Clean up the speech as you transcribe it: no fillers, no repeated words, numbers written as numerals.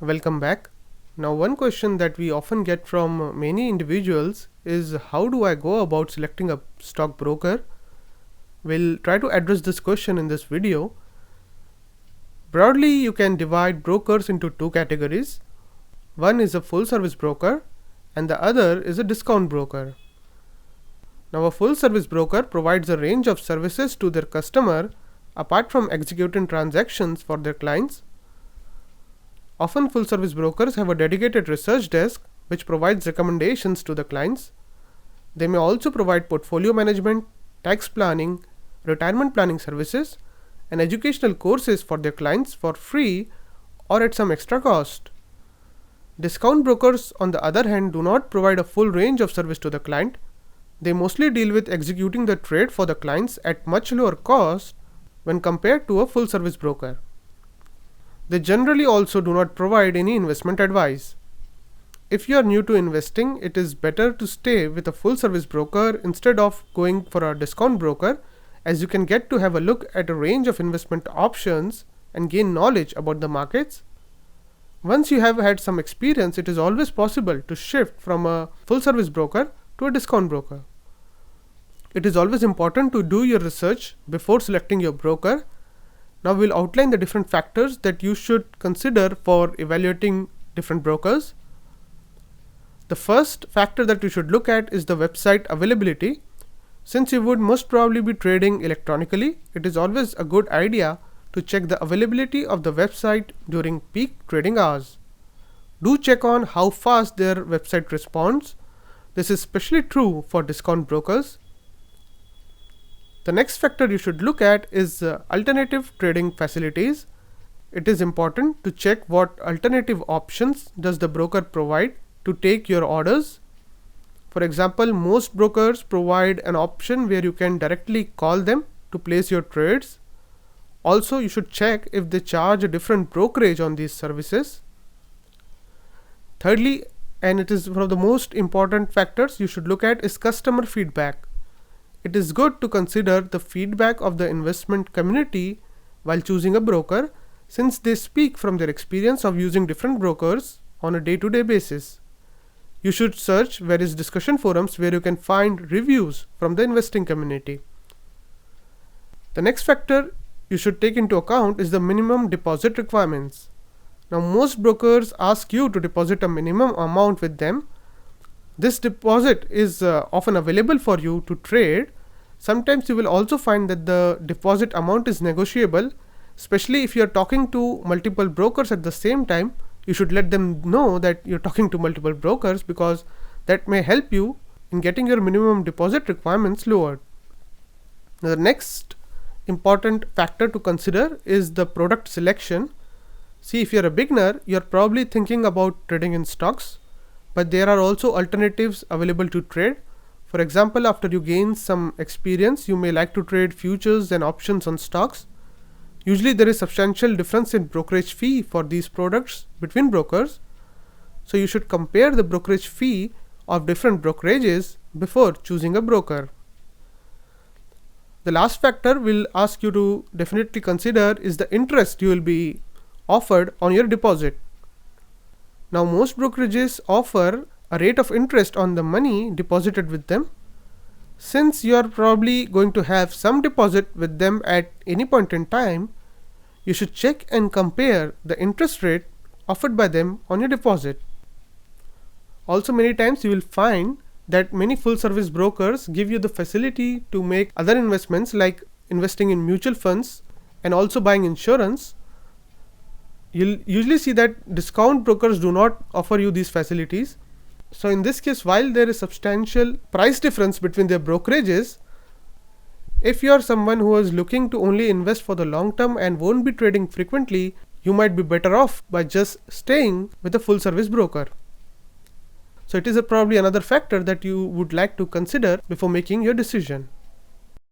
Welcome back. Now, one question that we often get from many individuals is how do I go about selecting a stockbroker? We'll try to address this question in this video. Broadly, you can divide brokers into two categories. One is a full service broker and the other is a discount broker. Now, a full service broker provides a range of services to their customer apart from executing transactions for their clients. Often full service brokers have a dedicated research desk which provides recommendations to the clients. They may also provide portfolio management, tax planning, retirement planning services, and educational courses for their clients for free or at some extra cost. Discount brokers, on the other hand, do not provide a full range of service to the client. They mostly deal with executing the trade for the clients at much lower cost when compared to a full service broker. They generally also do not provide any investment advice. If you are new to investing, it is better to stay with a full service broker instead of going for a discount broker, as you can get to have a look at a range of investment options and gain knowledge about the markets. Once you have had some experience, it is always possible to shift from a full service broker to a discount broker. It is always important to do your research before selecting your broker. Now we'll outline the different factors that you should consider for evaluating different brokers. The first factor that you should look at is the website availability. Since you would most probably be trading electronically, it is always a good idea to check the availability of the website during peak trading hours. Do check on how fast their website responds. This is especially true for discount brokers. The next factor you should look at is alternative trading facilities. It is important to check what alternative options does the broker provide to take your orders. For example, most brokers provide an option where you can directly call them to place your trades. Also, you should check if they charge a different brokerage on these services. Thirdly, and it is one of the most important factors you should look at, is customer feedback. It is good to consider the feedback of the investment community while choosing a broker, since they speak from their experience of using different brokers on a day-to-day basis. You should search various discussion forums where you can find reviews from the investing community. The next factor you should take into account is the minimum deposit requirements. Now, most brokers ask you to deposit a minimum amount with them. This deposit is often available for you to trade. Sometimes you will also find that the deposit amount is negotiable, especially if you are talking to multiple brokers at the same time. You should let them know that you're talking to multiple brokers because that may help you in getting your minimum deposit requirements lowered. Now, the next important factor to consider is the product selection. See, if you're a beginner, you're probably thinking about trading in stocks, but there are also alternatives available to trade. For example, after you gain some experience, you may like to trade futures and options on stocks. Usually there is substantial difference in brokerage fee for these products between brokers, so you should compare the brokerage fee of different brokerages before choosing a broker. The last factor we'll ask you to definitely consider is the interest you will be offered on your deposit. Now, most brokerages offer a rate of interest on the money deposited with them. Since you are probably going to have some deposit with them at any point in time, you should check and compare the interest rate offered by them on your deposit. Also, many times you will find that many full service brokers give you the facility to make other investments like investing in mutual funds and also buying insurance. You'll usually see that discount brokers do not offer you these facilities. So in this case, while there is substantial price difference between their brokerages, if you are someone who is looking to only invest for the long term and won't be trading frequently, you might be better off by just staying with a full service broker. So it is probably another factor that you would like to consider before making your decision.